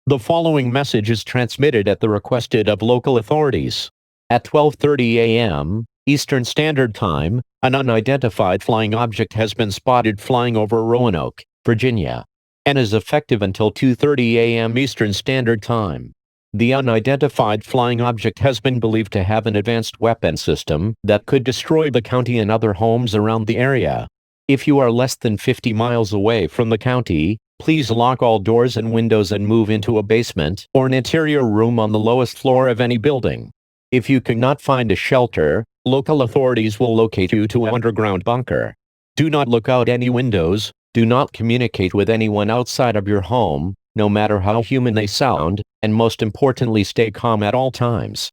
The following message is transmitted at the request of local authorities. At 12:30 a.m. Eastern Standard Time, an unidentified flying object has been spotted flying over Roanoke, Virginia, and is effective until 2:30 a.m. Eastern Standard Time. The unidentified flying object has been believed to have an advanced weapon system that could destroy the county and other homes around the area. If you are less than 50 miles away from the county, please lock all doors and windows and move into a basement or an interior room on the lowest floor of any building. If you cannot find a shelter, local authorities will locate you to an underground bunker. Do not look out any windows, do not communicate with anyone outside of your home, no matter how human they sound, and most importantly, stay calm at all times.